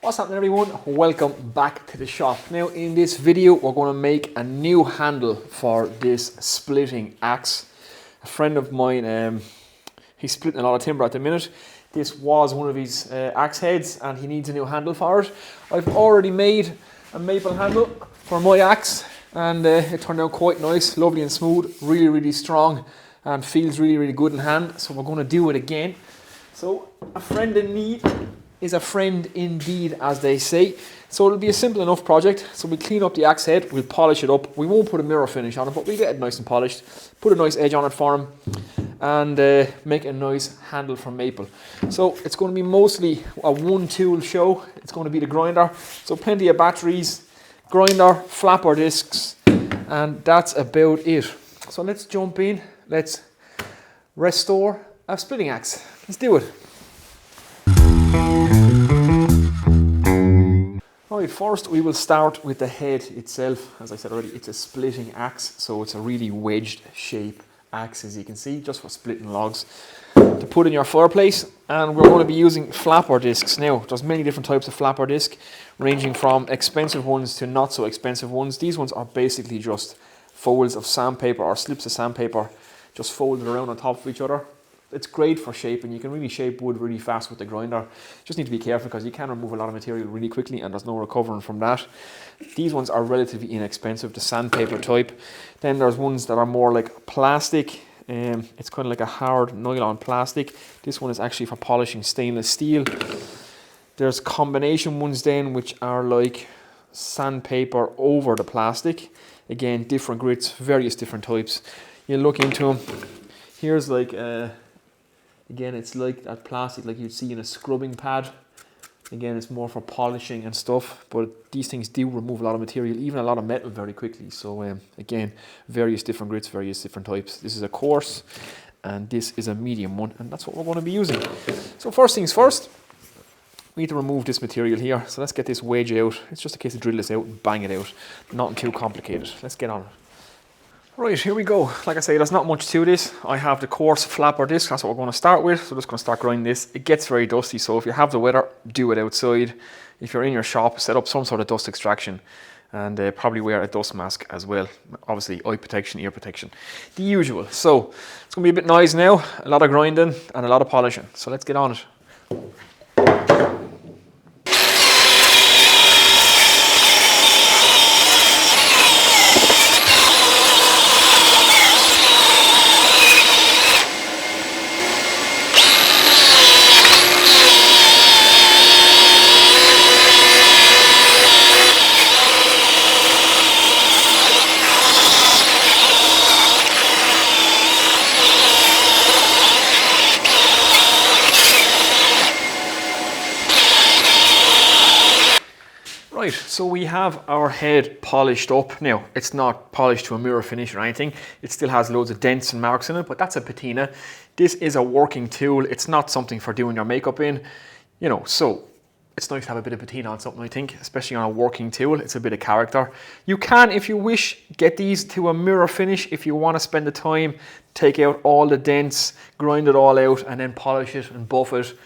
What's happening, everyone? Welcome back to the shop. Now in this video we're going to make a new handle for this splitting axe. A friend of mine, he's splitting a lot of timber at the minute. This was one of his axe heads and he needs a new handle for it. I've already made a maple handle for my axe and it turned out quite nice, lovely and smooth, really strong and feels really good in hand. So we're going to do it again. So a friend in need is a friend indeed, as they say. So it'll be a simple enough project. So we'll clean up the axe head, we'll polish it up. We won't put a mirror finish on it, but we'll get it nice and polished, put a nice edge on it for him, and make a nice handle from maple. So it's going to be mostly a one tool show. It's going to be the grinder. So plenty of batteries, grinder, flapper discs, and that's about it. So let's jump in. Let's restore a splitting axe. Let's do it. Right, first we will start with the head itself. As I said already, it's a splitting axe, so it's a really wedged shape axe, as you can see, just for splitting logs to put in your fireplace. And we're going to be using flapper discs. Now, there's many different types of flapper disc, ranging from expensive ones to not so expensive ones. These ones are basically just folds of sandpaper or slips of sandpaper just folded around on top of each other. It's great for shaping. You can really shape wood really fast with the grinder. Just need to be careful because you can remove a lot of material really quickly and there's no recovering from that. These ones are relatively inexpensive, the sandpaper type. Then there's ones that are more like plastic. It's kind of like a hard nylon plastic. This one is actually for polishing stainless steel. There's combination ones then which are like sandpaper over the plastic. Again, different grits, various different types. You look into them. Here's like again, it's like that plastic like you'd see in a scrubbing pad. Again, it's more for polishing and stuff, but these things do remove a lot of material, even a lot of metal very quickly. So again, various different grits, various different types. This is a coarse and this is a medium one, and that's what we're going to be using. So first things first, we need to remove this material here. So let's get this wedge out. It's just a case of drill this out and bang it out. Nothing too complicated. Let's get on it. Right, here we go. Like I say, there's not much to this. I have the coarse flapper disc, that's what we're going to start with. So just going to start grinding this. It gets very dusty, so if you have the weather, do it outside. If you're in your shop, set up some sort of dust extraction and probably wear a dust mask as well. Obviously, eye protection, ear protection, the usual. So it's going to be a bit noisy now, a lot of grinding and a lot of polishing. So let's get on it. Right, so we have our head polished up. Now, it's not polished to a mirror finish or anything. It still has loads of dents and marks in it, but that's a patina. This is a working tool. It's not something for doing your makeup in, you know, so it's nice to have a bit of patina on something, I think, especially on a working tool. It's a bit of character. You can, if you wish, get these to a mirror finish if you want to spend the time, take out all the dents, grind it all out, and then polish it and buff it.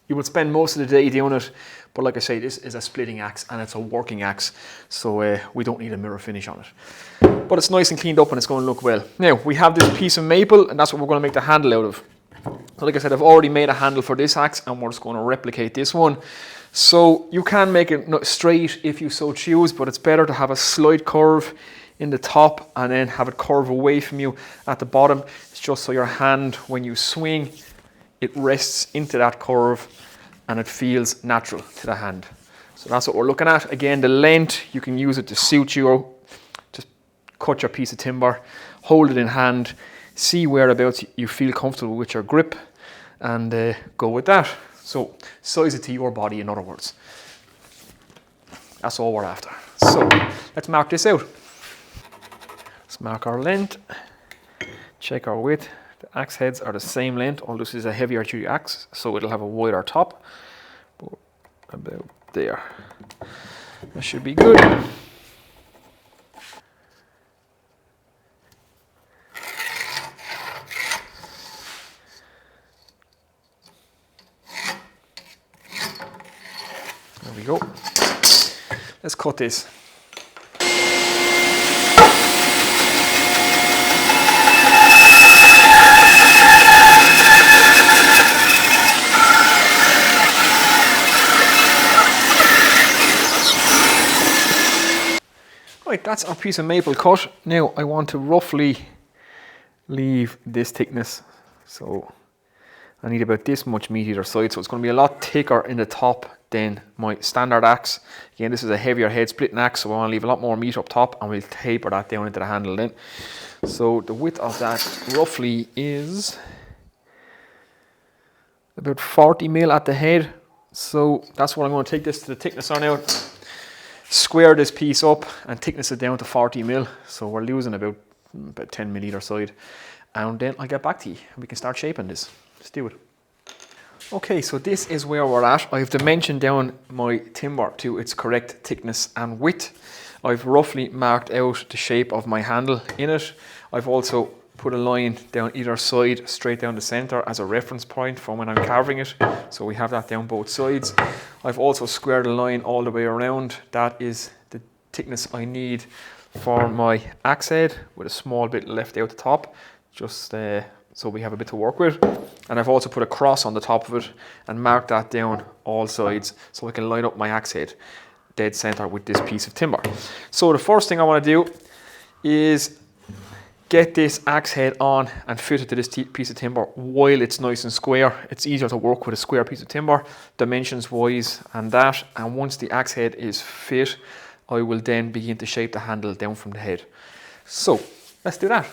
You will spend most of the day doing it. But like I say, this is a splitting axe and it's a working axe, so we don't need a mirror finish on it. But it's nice and cleaned up and it's going to look well. Now, we have this piece of maple and that's what we're going to make the handle out of. So like I said, I've already made a handle for this axe and we're just going to replicate this one. So you can make it straight if you so choose, but it's better to have a slight curve in the top and then have it curve away from you at the bottom. It's just so your hand, when you swing, it rests into that curve and it feels natural to the hand. So that's what we're looking at. Again, the length, you can use it to suit you. Just cut your piece of timber, hold it in hand, see whereabouts you feel comfortable with your grip, and go with that. So size it to your body, in other words. That's all we're after. So let's mark this out. Let's mark our length, check our width. The axe heads are the same length, although this is a heavier duty axe, so it'll have a wider top. But about there. That should be good. There we go. Let's cut this. Right, that's our piece of maple cut. Now I want to roughly leave this thickness. So I need about this much meat either side. So it's going to be a lot thicker in the top than my standard axe. Again, this is a heavier head splitting axe, so I want to leave a lot more meat up top, and we'll taper that down into the handle then. So the width of that roughly is about 40 mil at the head. So that's what I'm going to take this to the thickness on now. Square this piece up and thickness it down to 40 mil. So we're losing about 10 mil either side. And then I'll get back to you and we can start shaping this. Let's do it. Okay, so this is where we're at. I've dimensioned down my timber to its correct thickness and width. I've roughly marked out the shape of my handle in it. I've also put a line down either side, straight down the center as a reference point for when I'm carving it. So we have that down both sides. I've also squared a line all the way around. That is the thickness I need for my axe head, with a small bit left out the top, just so we have a bit to work with. And I've also put a cross on the top of it and marked that down all sides so I can line up my axe head dead center with this piece of timber. So the first thing I want to do is get this axe head on and fit it to this piece of timber while it's nice and square. It's easier to work with a square piece of timber, dimensions wise and that. And once the axe head is fit, I will then begin to shape the handle down from the head. So let's do that.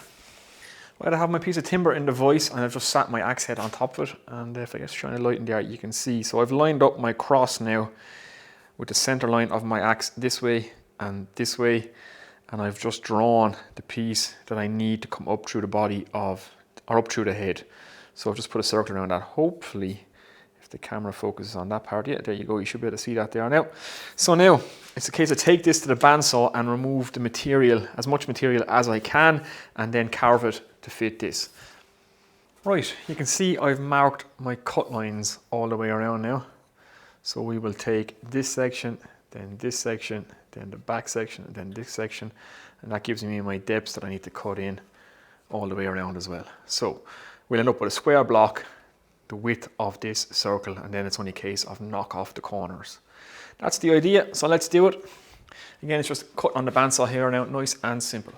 Right, I have my piece of timber in the vise and I've just sat my axe head on top of it. And if I get shine a light in there, you can see. So I've lined up my cross now with the center line of my axe this way and this way. And I've just drawn the piece that I need to come up through the body of, or up through the head. So I've just put a circle around that. Hopefully, if the camera focuses on that part, yeah, there you go. You should be able to see that there now. So now it's a case of take this to the bandsaw and remove the material, as much material as I can, and then carve it to fit this. Right, you can see I've marked my cut lines all the way around now. So we will take this section, then this section, then the back section, and then this section, and that gives me my depths that I need to cut in all the way around as well. So we'll end up with a square block, the width of this circle, and then it's only a case of knock off the corners. That's the idea, so let's do it. Again, it's just cut on the bandsaw here now, nice and simple.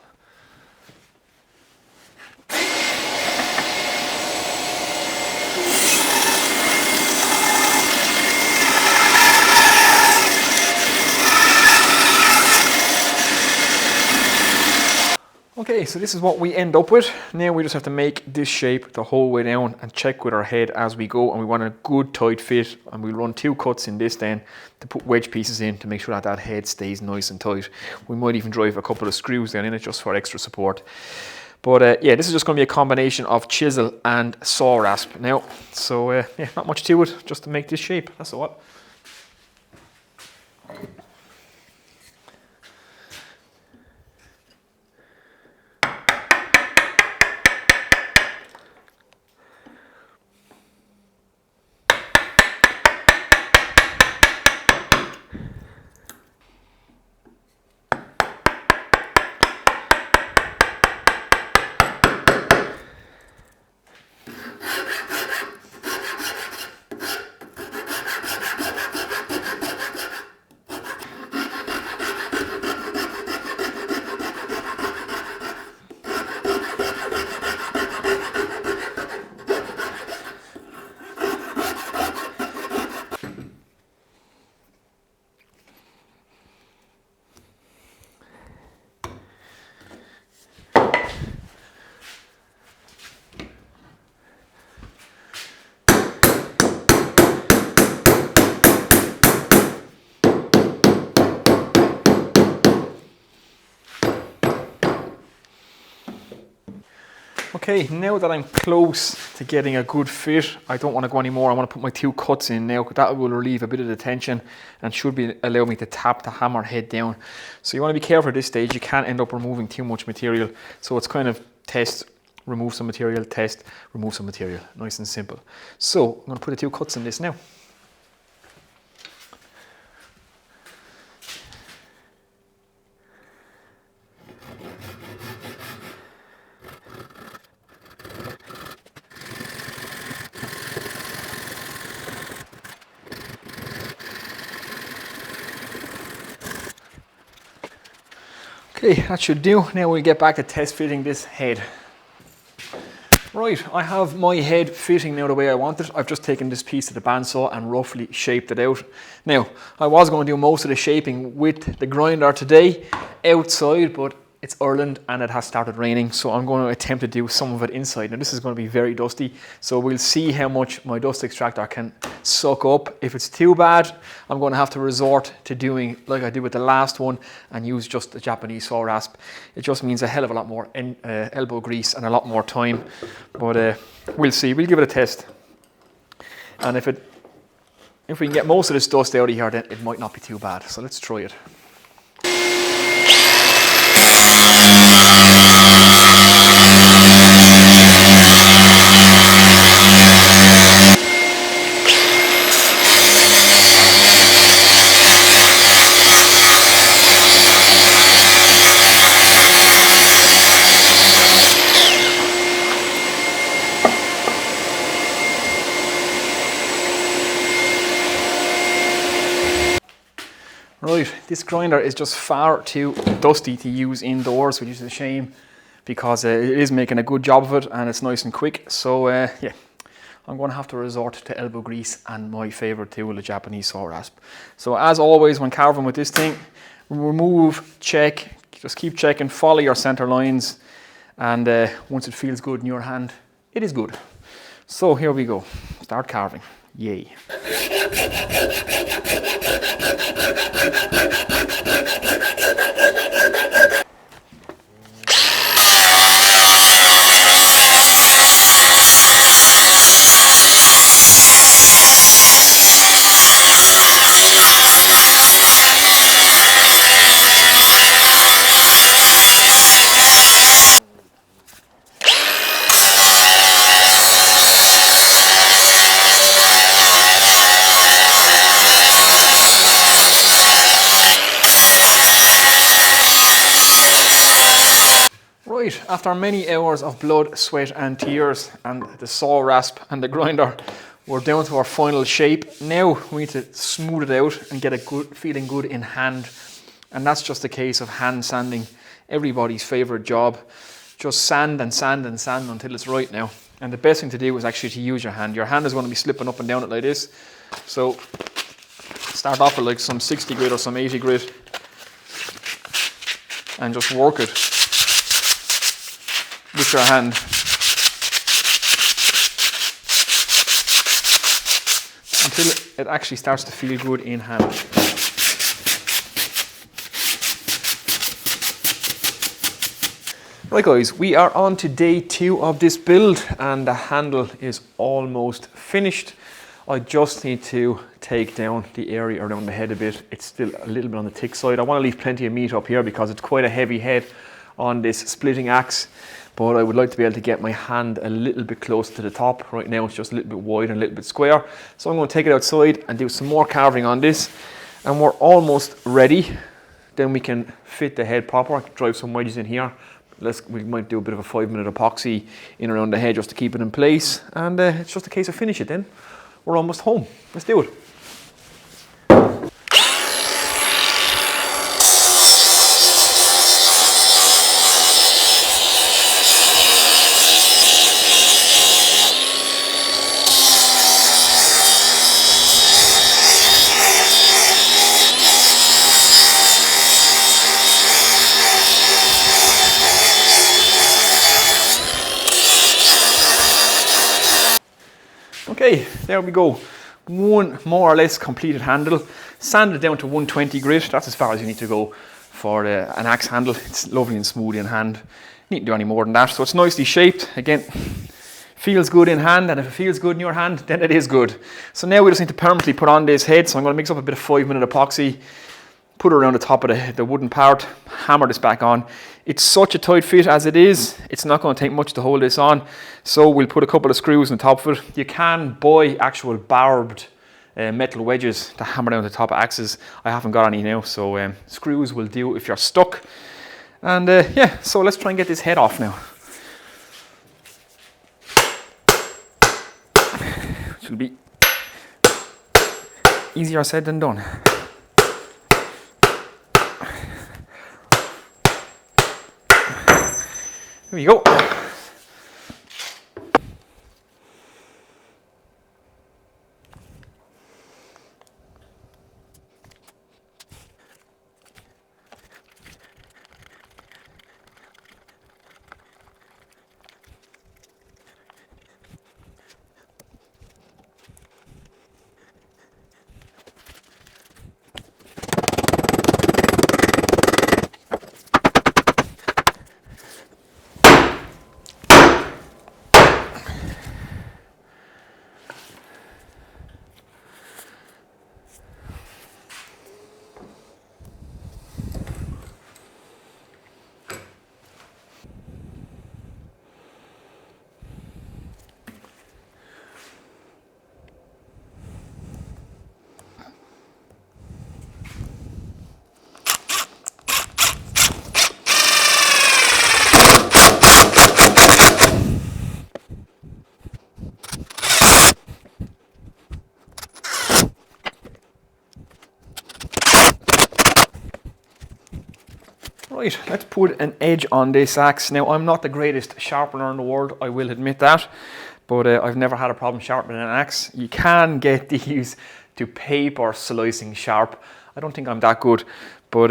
Okay, so this is what we end up with. Now we just have to make this shape the whole way down and check with our head as we go, and we want a good tight fit, and we'll run 2 cuts in this then to put wedge pieces in to make sure that that head stays nice and tight. We might even drive a couple of screws down in it just for extra support. But yeah, this is just going to be a combination of chisel and saw rasp now. So yeah, not much to it, just to make this shape, that's all. Okay, now that I'm close to getting a good fit, I don't want to go anymore. I want to put my 2 cuts in now. That will relieve a bit of the tension and should allow me to tap the hammer head down. So you want to be careful at this stage. You can't end up removing too much material. So it's kind of test, remove some material, test, remove some material. Nice and simple. So I'm going to put the 2 cuts in this now. Okay, that should do. Now we'll get back to test fitting this head. Right, I have my head fitting now the way I want it. I've just taken this piece of the bandsaw and roughly shaped it out. Now, I was going to do most of the shaping with the grinder today outside, but it's Ireland and it has started raining, so I'm going to attempt to do some of it inside. Now this is going to be very dusty, so we'll see how much my dust extractor can suck up. If it's too bad, I'm going to have to resort to doing like I did with the last one and use just the Japanese saw rasp. It just means a hell of a lot more elbow grease and a lot more time, but we'll see. We'll give it a test, and if we can get most of this dust out of here, then it might not be too bad. So let's try it. Right, this grinder is just far too dusty to use indoors, which is a shame because it is making a good job of it and it's nice and quick. So yeah, I'm going to have to resort to elbow grease and my favorite tool, the Japanese saw rasp. So as always, when carving with this thing, remove, check, just keep checking, follow your center lines, and once it feels good in your hand, it is good. So here we go, start carving. Yay. Right, after many hours of blood, sweat and tears and the saw rasp and the grinder, we're down to our final shape. Now we need to smooth it out and get it good, feeling good in hand. And that's just a case of hand sanding, everybody's favorite job. Just sand and sand and sand until it's right now. And the best thing to do is actually to use your hand. Your hand is going to be slipping up and down it like this. So start off with like some 60 grit or some 80 grit and just work it with your hand until it actually starts to feel good in hand. Right guys, we are on to day 2 of this build and the handle is almost finished. I just need to take down the area around the head a bit. It's still a little bit on the thick side. I want to leave plenty of meat up here because it's quite a heavy head on this splitting axe. But I would like to be able to get my hand a little bit close to the top. Right now it's just a little bit wide and a little bit square. So I'm going to take it outside and do some more carving on this. And we're almost ready. Then we can fit the head proper. I can drive some wedges in here. We might do a bit of a 5-minute epoxy in around the head just to keep it in place. And it's just a case of finish it then. We're almost home. Let's do it. Okay, there we go. One more or less completed handle. Sanded down to 120 grit. That's as far as you need to go for an axe handle. It's lovely and smooth in hand. You need to do any more than that. So it's nicely shaped. Again, feels good in hand, and if it feels good in your hand, then it is good. So now we just need to permanently put on this head. So I'm going to mix up a bit of 5-minute epoxy, put it around the top of the wooden part, hammer this back on. It's such a tight fit as it is, it's not going to take much to hold this on. So we'll put a couple of screws on top of it. You can buy actual barbed metal wedges to hammer down the top of axes. I haven't got any now, so screws will do if you're stuck. And yeah, so let's try and get this head off now. Which will be easier said than done. Here we go. Right, let's put an edge on this axe. Now, I'm not the greatest sharpener in the world, I will admit that, but I've never had a problem sharpening an axe. You can get these to paper slicing sharp. I don't think I'm that good, but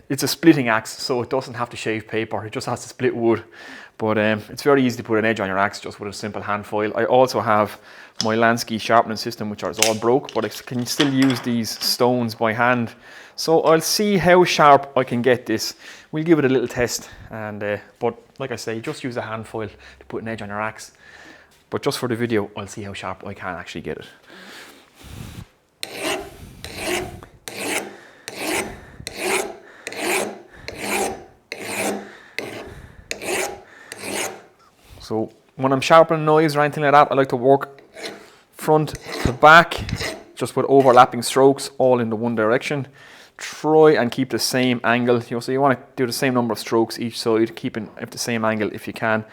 it's a splitting axe, so it doesn't have to shave paper, it just has to split wood. But it's very easy to put an edge on your axe just with a simple hand file. I also have my Lansky sharpening system, which is all broke, but I can still use these stones by hand. So I'll see how sharp I can get this. We'll give it a little test, and but like I say, just use a hand file to put an edge on your axe. But just for the video, I'll see how sharp I can actually get it. So when I'm sharpening knives or anything like that, I like to work front to back, just with overlapping strokes, all in the one direction. Try and keep the same angle, so you want to do the same number of strokes each side, keeping at the same angle if you can.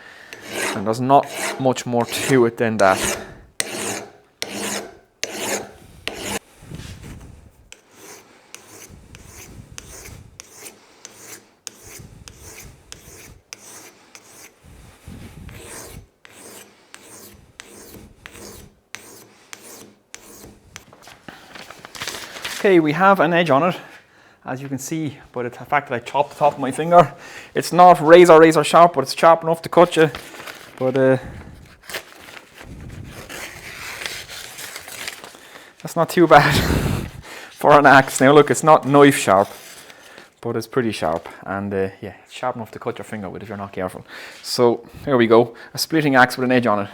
And there's not much more to it than that. Okay, we have an edge on it, as you can see by the fact that I chopped the top of my finger. It's not razor sharp, but it's sharp enough to cut you. But that's not too bad for an axe. Now look, it's not knife sharp, but it's pretty sharp, and yeah, it's sharp enough to cut your finger with if you're not careful. So here we go, a splitting axe with an edge on it.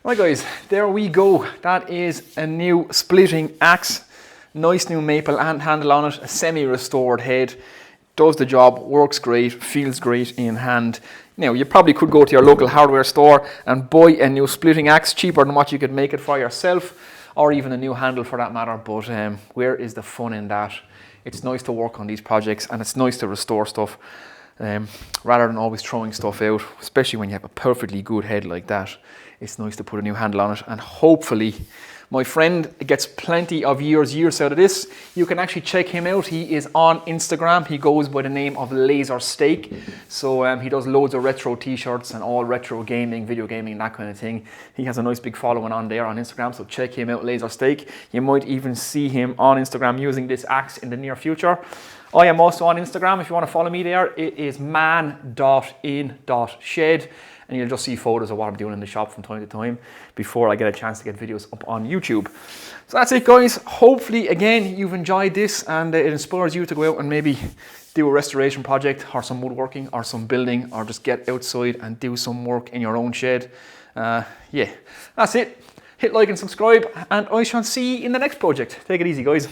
Right guys, there we go. That is a new splitting axe. Nice new maple handle on it, a semi-restored head. Does the job, works great, feels great in hand. Now, you probably could go to your local hardware store and buy a new splitting axe, cheaper than what you could make it for yourself, or even a new handle for that matter, but where is the fun in that? It's nice to work on these projects, and it's nice to restore stuff rather than always throwing stuff out, especially when you have a perfectly good head like that. It's nice to put a new handle on it, and hopefully my friend gets plenty of years out of this. You can actually check him out. He is on Instagram. He goes by the name of Laser Steak. So he does loads of retro t-shirts and all retro gaming, video gaming, that kind of thing. He has a nice big following on there on Instagram, so check him out, Laser Steak. You might even see him on Instagram using this axe in the near future. I am also on Instagram if you want to follow me there. It is man.in.shed. And you'll just see photos of what I'm doing in the shop from time to time before I get a chance to get videos up on YouTube. So that's it guys. Hopefully again you've enjoyed this and it inspires you to go out and maybe do a restoration project or some woodworking or some building, or just get outside and do some work in your own shed. Yeah, that's it. Hit like and subscribe, and I shall see you in the next project. Take it easy guys.